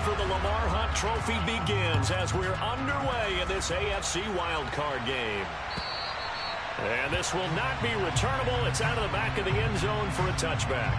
for the Lamar Hunt Trophy begins as we're underway in this AFC wildcard game. And this will not be returnable. It's out of the back of the end zone for a touchback.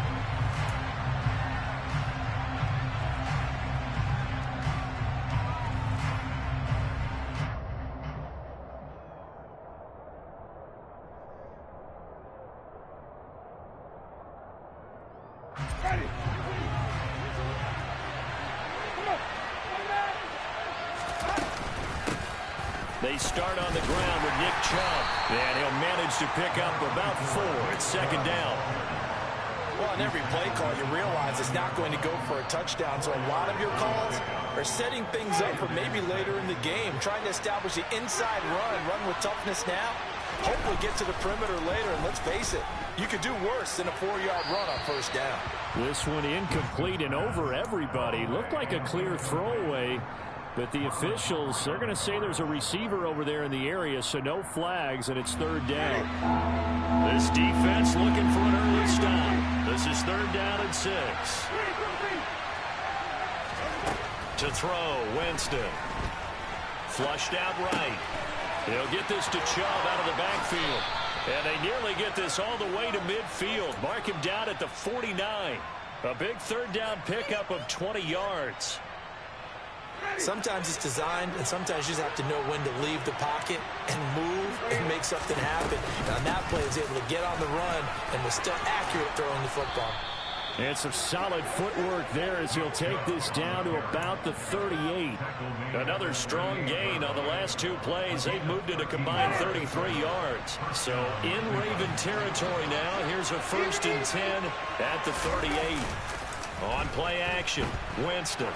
They start on the ground with Nick Chubb, and he'll manage to pick up about 4. It's second down. Well, on every play call, you realize it's not going to go for a touchdown, so a lot of your calls are setting things up for maybe later in the game, trying to establish the inside run with toughness now, hopefully get to the perimeter later, and let's face it, you could do worse than a 4-yard run on first down. This one incomplete and over everybody. Looked like a clear throwaway. But the officials, they're going to say there's a receiver over there in the area, so no flags, and it's third down. This defense looking for an early stop. This is third down and 6. To throw, Winston. Flushed out right. He'll get this to Chubb out of the backfield. And they nearly get this all the way to midfield. Mark him down at the 49. A big third down pickup of 20 yards. Sometimes it's designed, and sometimes you just have to know when to leave the pocket and move and make something happen. And on that play, he was able to get on the run and was still accurate throwing the football. And some solid footwork there as he'll take this down to about the 38. Another strong gain on the last 2 plays. They've moved it a combined 33 yards. So in Raven territory now. Here's a 1st and 10 at the 38. On play action, Winston.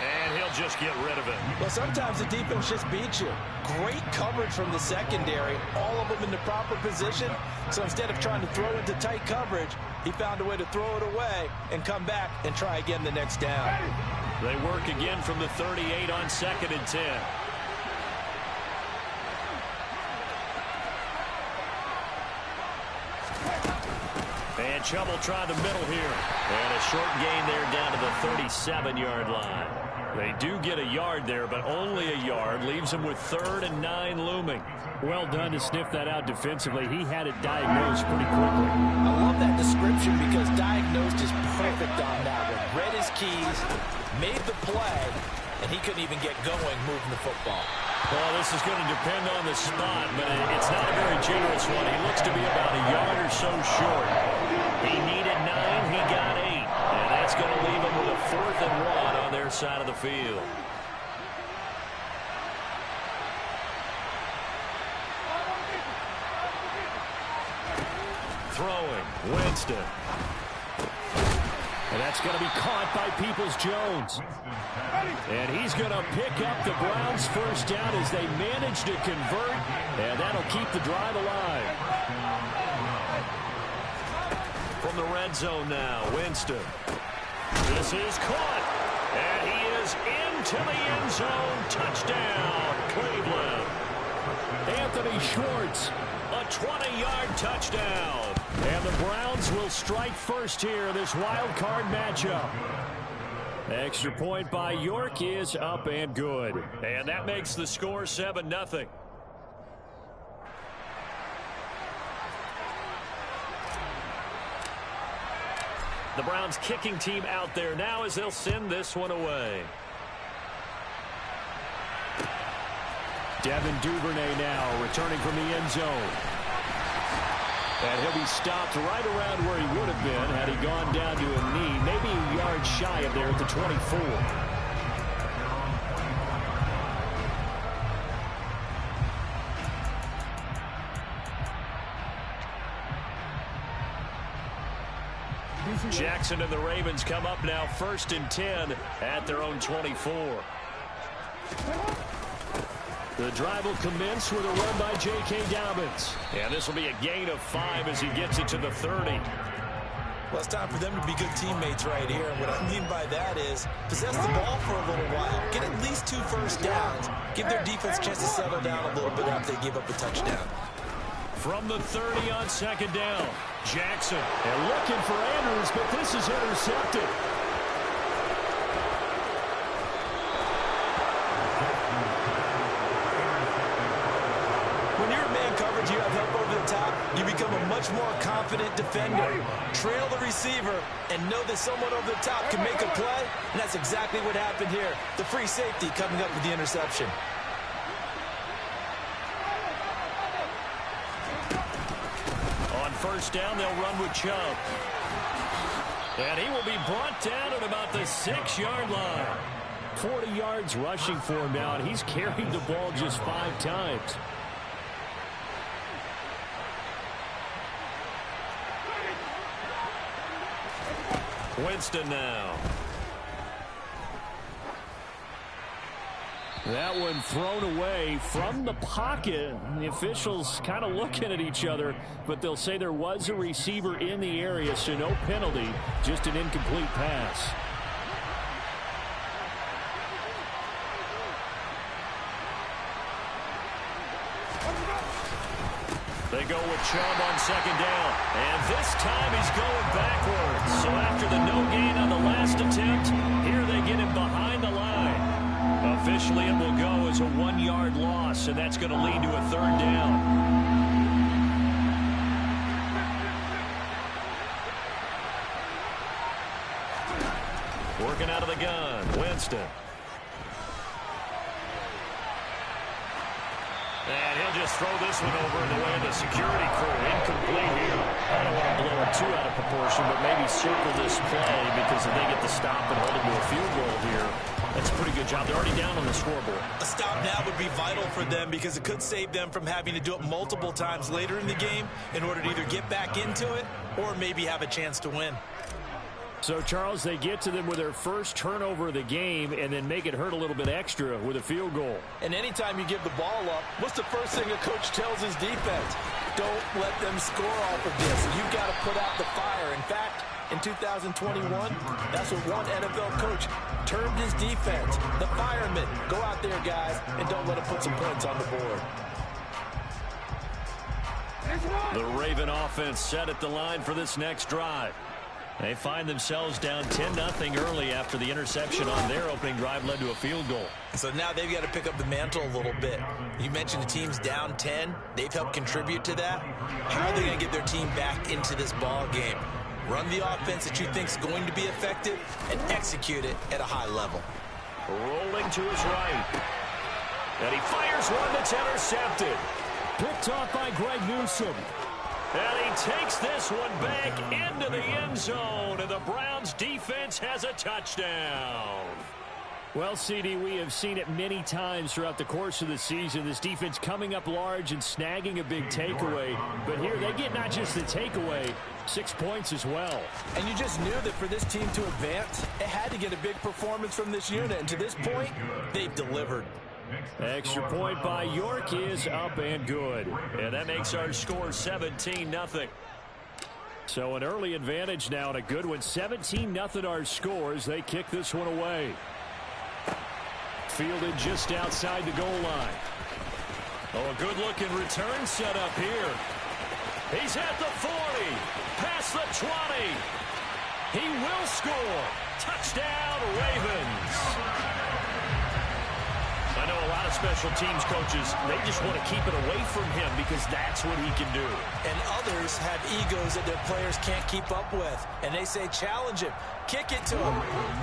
And he'll just get rid of it. Well, sometimes the defense just beats you. Great coverage from the secondary. All of them in the proper position. So instead of trying to throw into tight coverage, he found a way to throw it away and come back and try again the next down. They work again from the 38 on 2nd and 10. And Chubb will try the middle here. And a short gain there down to the 37-yard line. They do get a yard there, but only a yard. Leaves them with 3rd and 9 looming. Well done to sniff that out defensively. He had it diagnosed pretty quickly. I love that description because diagnosed is perfect on that one. Read his keys, made the play, and he couldn't even get going moving the football. Well, this is going to depend on the spot, but it's not a very generous one. He looks to be about a yard or so short. He needed 9, he got 8. And that's going to leave him with a 4th and 1 on their side of the field. Throwing, Winston. And that's going to be caught by Peoples-Jones. And he's going to pick up the Browns' first down as they manage to convert. And that'll keep the drive alive. From the red zone now, Winston. This is caught. And he is into the end zone. Touchdown, Cleveland. Anthony Schwartz, a 20-yard touchdown. And the Browns will strike first here in this wild card matchup. Extra point by York is up and good. And that makes the score 7-0. The Browns kicking team out there now as they'll send this one away. Devin Duvernay now returning from the end zone. And he'll be stopped right around where he would have been had he gone down to a knee, maybe a yard shy of there at the 24. Jackson and the Ravens come up now 1st and 10 at their own 24. The drive will commence with a run by J.K. Dobbins. And this will be a gain of 5 as he gets it to the 30. Well, it's time for them to be good teammates right here. And what I mean by that is possess the ball for a little while. Get at least 2 first downs. Give their defense a chance to settle down a little bit after they give up a touchdown. From the 30 on 2nd down, Jackson. And looking for Andrews, but this is intercepted. confident defender. Trail the receiver and know that someone over the top can make a play, and that's exactly what happened here. The free safety coming up with the interception. On first down, they'll run with Chubb. And he will be brought down at about the 6-yard line. 40 yards rushing for him now, and he's carried the ball just 5 times. Winston now. That one thrown away from the pocket. The officials kind of looking at each other, but they'll say there was a receiver in the area, so no penalty, just an incomplete pass. They go with Chubb on second down. And this time he's going backwards. So after the no gain on the last attempt, here they get him behind the line. Officially, it will go as a 1-yard loss, and that's going to lead to a 3rd down. Working out of the gun, Winston. And he'll just throw this one over in the way of the security crew. Incomplete here. I don't want to blow it too out of proportion, but maybe circle this play because if they get the stop and hold him to a field goal here, that's a pretty good job. They're already down on the scoreboard. A stop now would be vital for them because it could save them from having to do it multiple times later in the game in order to either get back into it or maybe have a chance to win. So, Charles, they get to them with their first turnover of the game and then make it hurt a little bit extra with a field goal. And anytime you give the ball up, what's the first thing a coach tells his defense? Don't let them score off of this. You've got to put out the fire. In fact, in 2021, that's what one NFL coach termed his defense. The firemen. Go out there, guys, and don't let them put some points on the board. The Raven offense set at the line for this next drive. They find themselves down 10-0 early after the interception on their opening drive led to a field goal. So now they've got to pick up the mantle a little bit. You mentioned the team's down 10. They've helped contribute to that. How are they going to get their team back into this ball game? Run the offense that you think is going to be effective and execute it at a high level. Rolling to his right. And he fires one that's intercepted. Picked off by Greg Newsome. And he takes this one back into the end zone, and the Browns defense has a touchdown. Well, CD, we have seen it many times throughout the course of the season. This defense coming up large and snagging a big takeaway. But here they get not just the takeaway, 6 points as well. And you just knew that for this team to advance, it had to get a big performance from this unit. And to this point, they've delivered. Extra point by York is up and good. And that makes our score 17-0. So an early advantage now and a good one. 17-0 our scores. They kick this one away. Fielded just outside the goal line. Oh, a good-looking return set up here. He's at the 40. Past the 20. He will score. Touchdown, Ravens. I know a lot of special teams coaches, they just want to keep it away from him because that's what he can do. And others have egos that their players can't keep up with. And they say, challenge him. Kick it to him.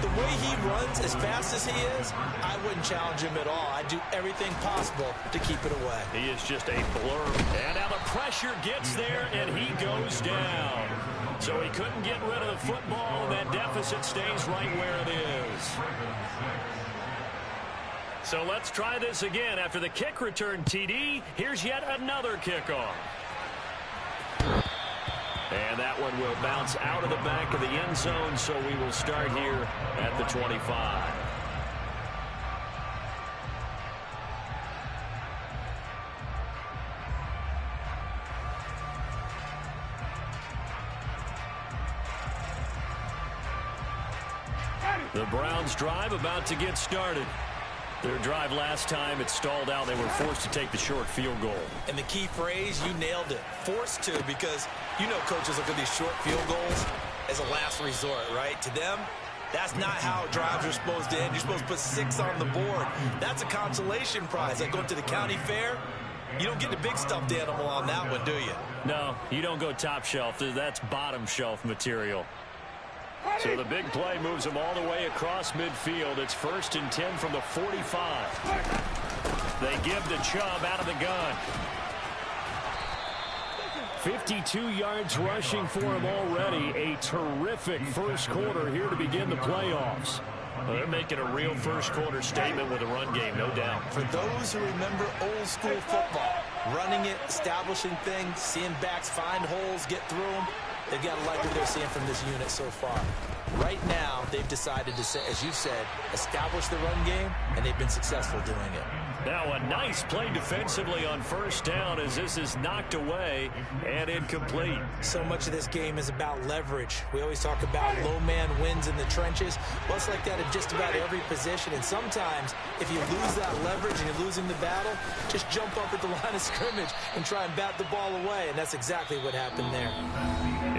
The way he runs as fast as he is, I wouldn't challenge him at all. I'd do everything possible to keep it away. He is just a blur. And now the pressure gets there, and he goes down. So he couldn't get rid of the football, and that deficit stays right where it is. So let's try this again. After the kick return TD, here's yet another kickoff. And that one will bounce out of the back of the end zone, so we will start here at the 25. The Browns drive about to get started. Their drive last time, it stalled out. They were forced to take the short field goal. And the key phrase, you nailed it. Forced to, because you know coaches look at these short field goals as a last resort, right? To them, that's not how drives are supposed to end. You're supposed to put 6 on the board. That's a consolation prize. Like going to the county fair, You don't get the big stuffed animal on that one, do you? No, you don't go top shelf. That's bottom shelf material. So the big play moves them all the way across midfield. It's 1st and 10 from the 45. They give to Chubb out of the gun. 52 yards rushing for him already. A terrific first quarter here to begin the playoffs. Well, they're making a real first quarter statement with a run game, no doubt. For those who remember old school football, running it, establishing things, seeing backs find holes, get through them, they've got to like what they're seeing from this unit so far. Right now, they've decided to, as you said, establish the run game, and they've been successful doing it. Now a nice play defensively on first down as this is knocked away and incomplete. So much of this game is about leverage. We always talk about low man wins in the trenches. Well, it's like that in just about every position. And sometimes if you lose that leverage and you're losing the battle, just jump up at the line of scrimmage and try and bat the ball away. And that's exactly what happened there.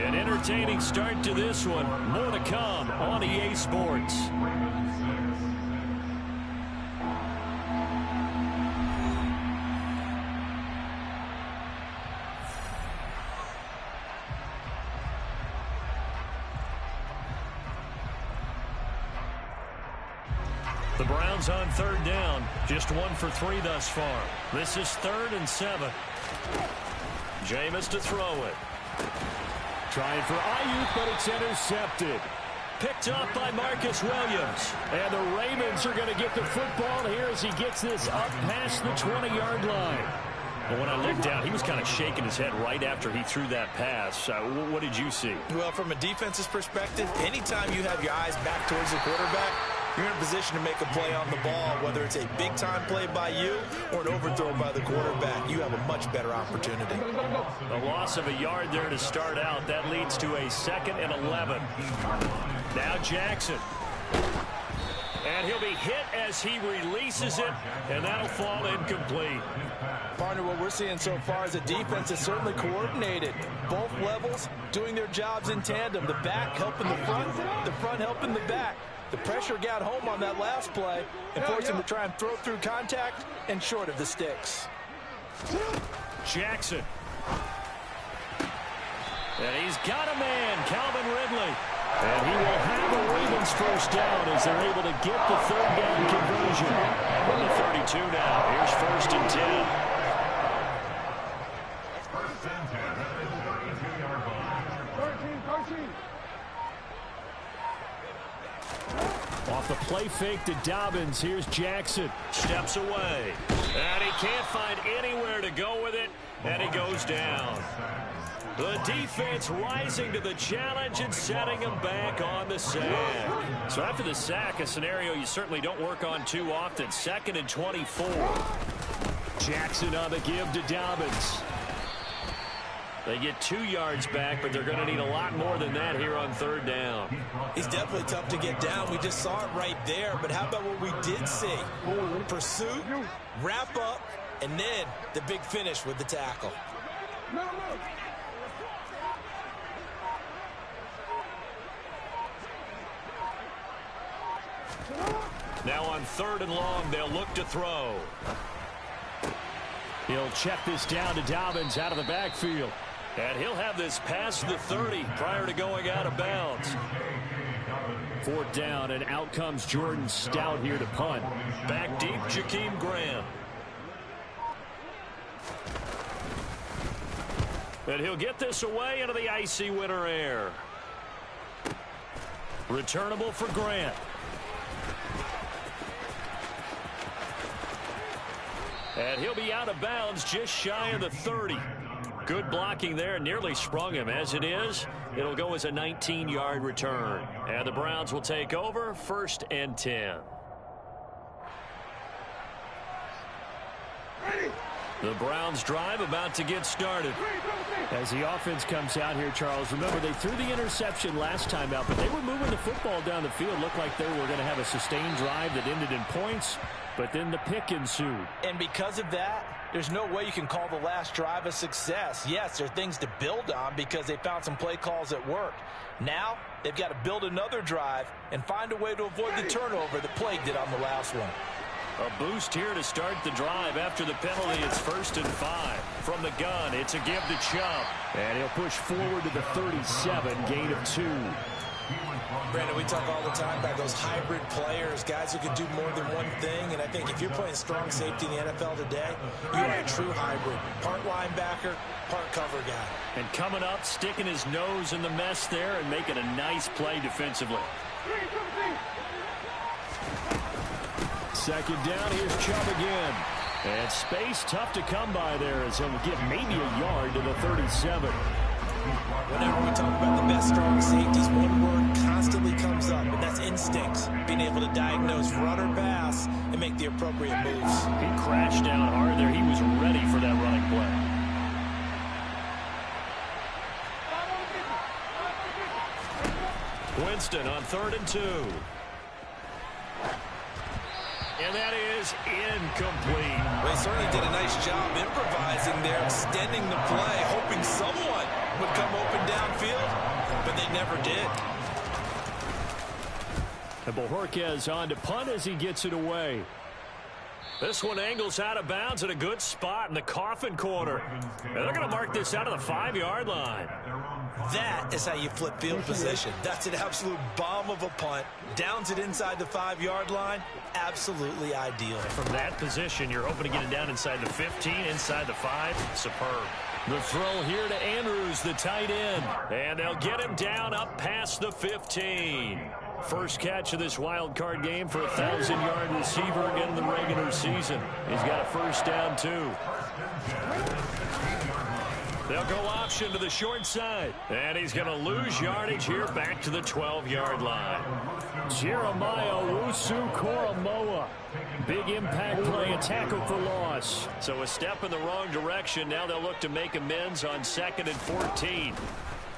An entertaining start to this one. More to come on EA Sports. The Browns on 3rd down. Just 1 for 3 thus far. This is 3rd and 7. Jameis to throw it. Trying for Ayuk, but it's intercepted. Picked up by Marcus Williams. And the Ravens are going to get the football here as he gets this up past the 20-yard line. But when I looked down, he was kind of shaking his head right after he threw that pass. What did you see? Well, from a defense's perspective, anytime you have your eyes back towards the quarterback, you're in a position to make a play on the ball, whether it's a big-time play by you or an overthrow by the quarterback. You have a much better opportunity. A loss of a yard there to start out. That leads to a 2nd and 11. Now Jackson. And he'll be hit as he releases it, and that'll fall incomplete. Partner, what we're seeing so far is the defense is certainly coordinated. Both levels doing their jobs in tandem. The back helping the front helping the back. The pressure got home on that last play and forced him to try and throw through contact and short of the sticks. Jackson. And he's got a man, Calvin Ridley. And he will have a Ravens first down as they're able to get the 3rd down conversion. From the 32 now, here's 1st and 10. Off the play fake to Dobbins, here's Jackson. Steps away. And he can't find anywhere to go with it, and he goes down. The defense rising to the challenge and setting him back on the sack. So after the sack, a scenario you certainly don't work on too often. 2nd and 24. Jackson on the give to Dobbins. They get 2 yards back, but they're going to need a lot more than that here on 3rd down. He's definitely tough to get down. We just saw it right there. But how about what we did see? Pursuit, wrap up, and then the big finish with the tackle. Now on 3rd and long, they'll look to throw. He'll check this down to Dobbins out of the backfield. And he'll have this past the 30 prior to going out of bounds. 4th down, and out comes Jordan Stout here to punt. Back deep, Jakeem Graham. And he'll get this away into the icy winter air. Returnable for Grant. And he'll be out of bounds just shy of the 30. Good blocking there, nearly sprung him. As it is, it'll go as a 19-yard return. And the Browns will take over, 1st and 10. The Browns drive about to get started. As the offense comes out here, Charles, remember they threw the interception last time out, but they were moving the football down the field. Looked like they were going to have a sustained drive that ended in points, but then the pick ensued. And because of that, there's no way you can call the last drive a success. Yes, there are things to build on because they found some play calls that worked. Now, they've got to build another drive and find a way to avoid the turnover that plagued it on the last one. A boost here to start the drive after the penalty. It's 1st and 5. From the gun, it's a give to Chubb. And he'll push forward to the 37, gain of 2. Brandon, we talk all the time about those hybrid players, guys who can do more than one thing. And I think if you're playing strong safety in the NFL today, you are a true hybrid. Part linebacker, part cover guy. And coming up, sticking his nose in the mess there and making a nice play defensively. Second down, here's Chubb again. And space tough to come by there as he'll get maybe a yard to the 37. Whenever we talk about the best strong safeties, one word constantly comes up, and that's instincts. Being able to diagnose run or pass and make the appropriate moves. He crashed down hard there. He was ready for that running play. Winston on 3rd and 2. And that is incomplete. Well, he certainly did a nice job improvising there, extending the play, hoping someone would come open downfield, but they never did. And Bojorquez on to punt as he gets it away. This one angles out of bounds at a good spot in the coffin corner. And they're going to mark this out of the 5-yard line. That is how you flip field position. That's an absolute bomb of a punt. Downs it inside the 5-yard line. Absolutely ideal. From that position, you're hoping to get it down inside the 15, inside the 5. Superb. The throw here to Andrews, the tight end. And they'll get him down up past the 15. First catch of this wild card game for a 1,000-yard receiver again in the regular season. He's got a first down, too. They'll go option to the short side. And he's going to lose yardage here back to the 12-yard line. Jeremiah Owusu-Koramoah. Big impact play, a tackle for loss. So a step in the wrong direction. Now they'll look to make amends on 2nd and 14.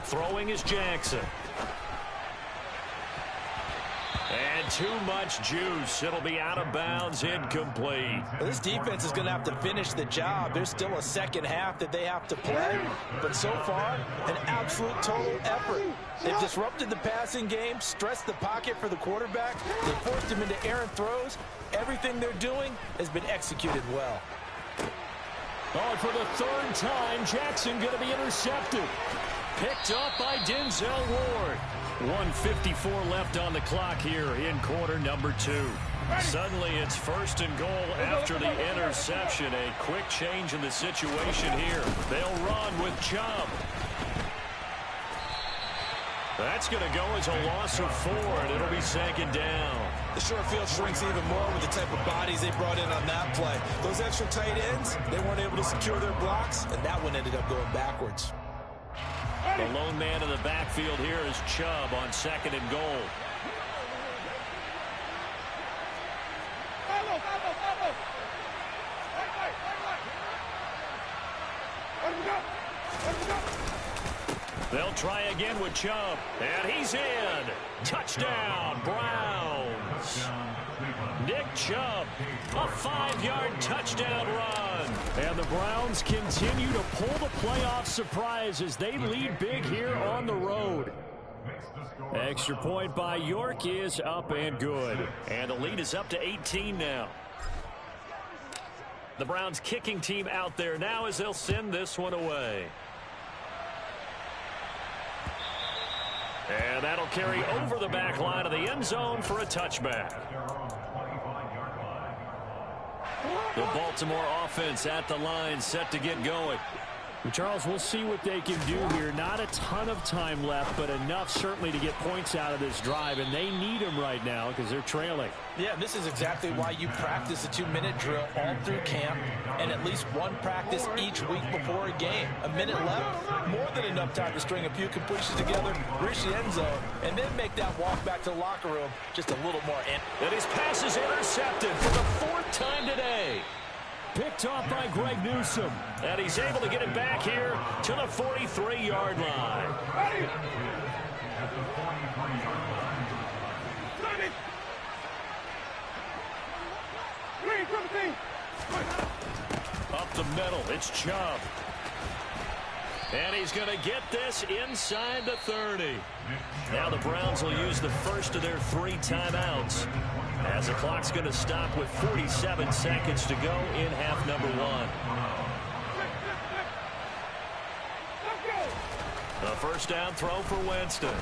Throwing is Jackson. And too much juice. It'll be out of bounds, incomplete. Well, this defense is going to have to finish the job. There's still a second half that they have to play. But so far, an absolute total effort. They've disrupted the passing game, stressed the pocket for the quarterback. They forced him into errant throws. Everything they're doing has been executed well. Oh, for the 3rd time, Jackson going to be intercepted. Picked up by Denzel Ward. 1:54 left on the clock here in quarter number 2. Suddenly it's 1st and goal after the interception. A quick change in the situation here. They'll run with Chubb. That's going to go as a loss of 4, and it'll be 2nd down. The short field shrinks even more with the type of bodies they brought in on that play. Those extra tight ends, they weren't able to secure their blocks, and that one ended up going backwards. The lone man in the backfield here is Chubb on 2nd and goal. They'll try again with Chubb, and he's in. Touchdown, Browns. Nick Chubb, a 5-yard touchdown run. And the Browns continue to pull the playoff surprise as they lead big here on the road. Extra point by York is up and good. And the lead is up to 18 now. The Browns kicking team out there now as they'll send this one away. And that'll carry over the back line of the end zone for a touchback. The Baltimore offense at the line, set to get going. Charles, we'll see what they can do here. Not a ton of time left, but enough certainly to get points out of this drive, and they need them right now because they're trailing. Yeah, this is exactly why you practice a 2-minute drill all through camp and at least one practice each week before a game. A minute left, more than enough time to string a few completions together, reach the end zone, and then make that walk back to the locker room just a little more in. And his pass is intercepted for the 4th time today. Picked off by Greg Newsome. And he's able to get it back here to the 43-yard line. Up the middle, it's Chubb. And he's going to get this inside the 30. Now the Browns will use the first of their 3 timeouts, as the clock's going to stop with 47 seconds to go in half number 1. The first down throw for Winston.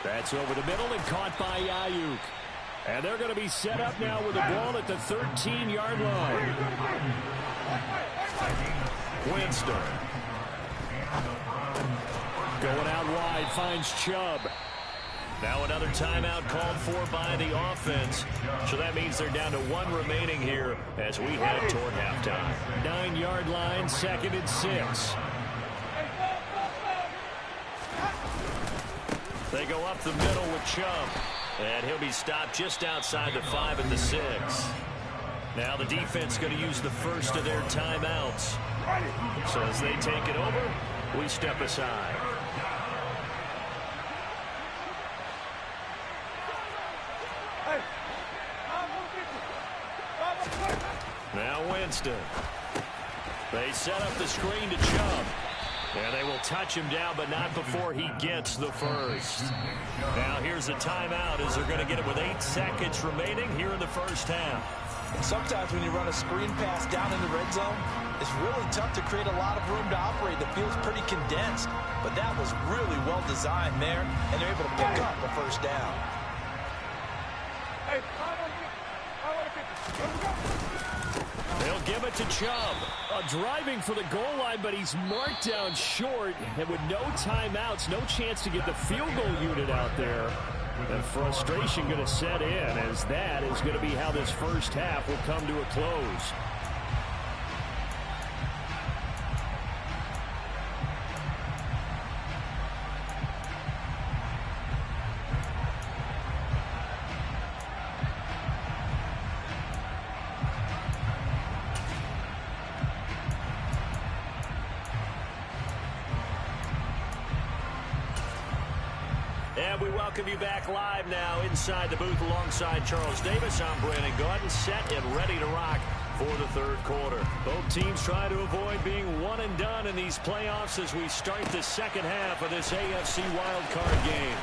That's over the middle and caught by Ayuk. And they're going to be set up now with the ball at the 13-yard line. Winston. Going out wide, finds Chubb. Now another timeout called for by the offense. So that means they're down to 1 remaining here as we head toward halftime. 9-yard line, 2nd and 6. They go up the middle with Chubb. And he'll be stopped just outside the 5 and the 6. Now the defense going to use the first of their timeouts. So as they take it over, we step aside. Now Winston. They set up the screen to Chubb. And they will touch him down, but not before he gets the first. Now here's a timeout as they're going to get it with 8 seconds remaining here in the first half. Sometimes when you run a screen pass down in the red zone, it's really tough to create a lot of room to operate. The field's pretty condensed, but that was really well designed there, and they're able to pick up a first down. They'll give it to Chubb. Driving for the goal line, but he's marked down short. And with no timeouts, no chance to get the field goal unit out there. And frustration going to set in, as that is going to be how this first half will come to a close. And we welcome you back live now inside the booth alongside Charles Davis. I'm Brandon Gaudin, set and ready to rock for the third quarter. Both teams try to avoid being one and done in these playoffs as we start the second half of this AFC wildcard game.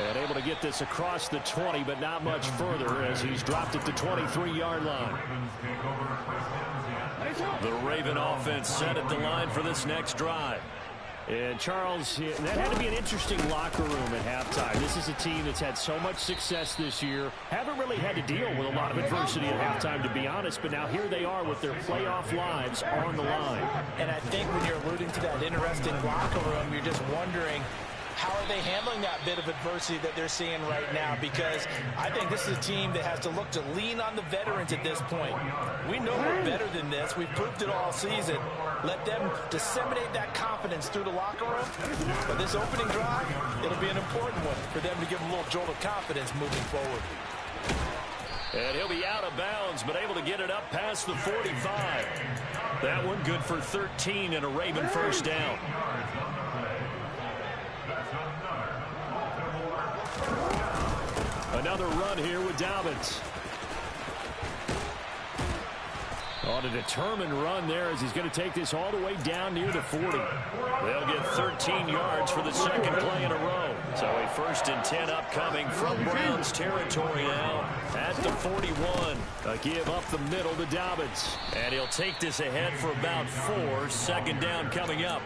And able to get this across the 20, but not much further as he's dropped at the 23-yard line. The Raven offense set at the line for this next drive. And Charles, that had to be an interesting locker room at halftime. This is a team that's had so much success this year. Haven't really had to deal with a lot of adversity at halftime, to be honest. But now here they are with their playoff lives on the line. And I think when you're alluding to that interesting locker room, you're just wondering, how are they handling that bit of adversity that they're seeing right now? Because I think this is a team that has to look to lean on the veterans at this point. We know we're better than this. We've proved it all season. Let them disseminate that confidence through the locker room. But this opening drive, it'll be an important one for them to give them a little jolt of confidence moving forward. And he'll be out of bounds, but able to get it up past the 45. That one good for 13 and a Raven first down. Another run here with Dobbins. On a determined run there as he's going to take this all the way down near the 40. They'll get 13 yards for the second play in a row. So a 1st and 10 upcoming from Browns territory now at the 41. A give up the middle to Dobbins. And he'll take this ahead for about 4. 2nd down coming up.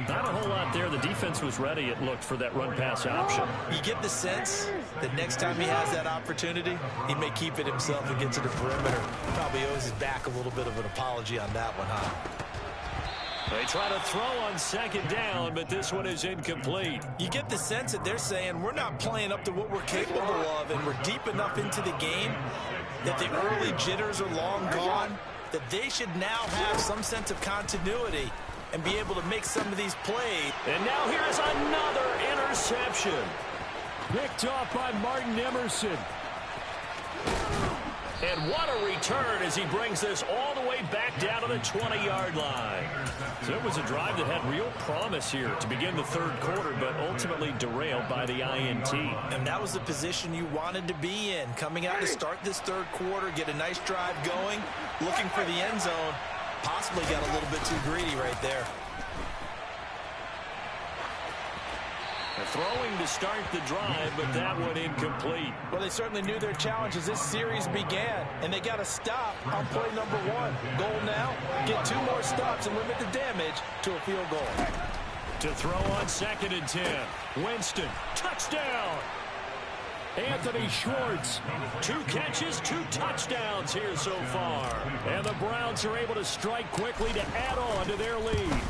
Not a whole lot there. The defense was ready, it looked, for that run-pass option. You get the sense that next time he has that opportunity, he may keep it himself and get to the perimeter. Probably owes his back a little bit of an apology on that one, huh? They try to throw on 2nd down, but this one is incomplete. You get the sense that they're saying we're not playing up to what we're capable of, and we're deep enough into the game that the early jitters are long gone, that they should now have some sense of continuity and be able to make some of these plays. And now here's another interception. Picked off by Martin Emerson. And what a return as he brings this all the way back down to the 20-yard line. So it was a drive that had real promise here to begin the third quarter, but ultimately derailed by the INT. And that was the position you wanted to be in. Coming out to start this third quarter, get a nice drive going, looking for the end zone. Possibly got a little bit too greedy right there. They're throwing to start the drive, but that one incomplete. Well, they certainly knew their challenge as this series began, and they got to stop on play number 1. Goal now, get 2 more stops and limit the damage to a field goal. To throw on 2nd and 10. Winston, touchdown! Anthony Schwartz. 2 catches, 2 touchdowns here so far. And the Browns are able to strike quickly to add on to their lead.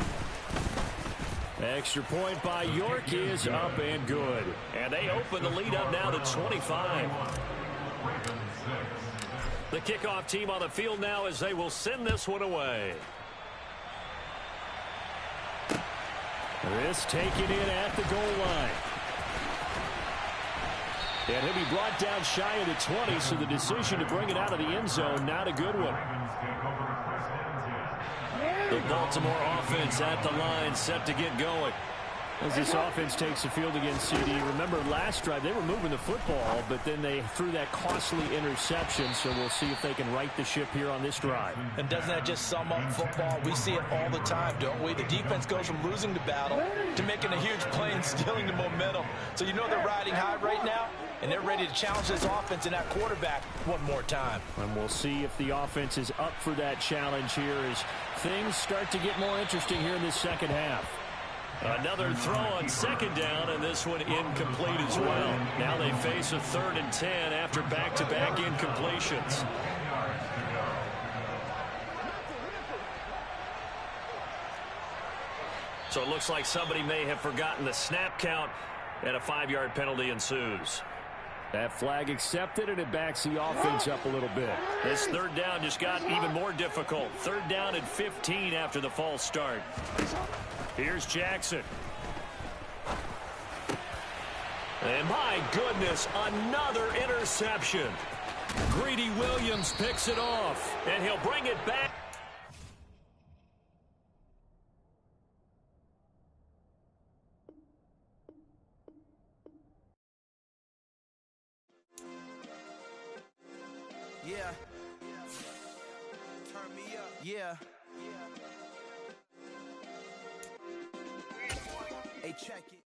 Extra point by York is up and good. And they open the lead up now to 25. The kickoff team on the field now as they will send this one away. This taken in at the goal line. And he'll be brought down shy of the 20, so the decision to bring it out of the end zone, not a good one. The Baltimore offense at the line, set to get going. As this offense takes the field against CD, remember last drive they were moving the football, but then they threw that costly interception, so we'll see if they can right the ship here on this drive. And doesn't that just sum up football? We see it all the time, don't we? The defense goes from losing the battle to making a huge play and stealing the momentum. So you know they're riding high right now, and they're ready to challenge this offense and that quarterback one more time. And we'll see if the offense is up for that challenge here as things start to get more interesting here in this second half. Another throw on 2nd down, and this one incomplete as well. Now they face a 3rd and 10 after back-to-back incompletions. So it looks like somebody may have forgotten the snap count, and a 5-yard penalty ensues. That flag accepted, and it backs the offense up a little bit. This 3rd down just got even more difficult. 3rd down and 15 after the false start. Here's Jackson. And my goodness, another interception. Greedy Williams picks it off, and he'll bring it back. Yeah. Turn me up. Yeah. Hey, check it.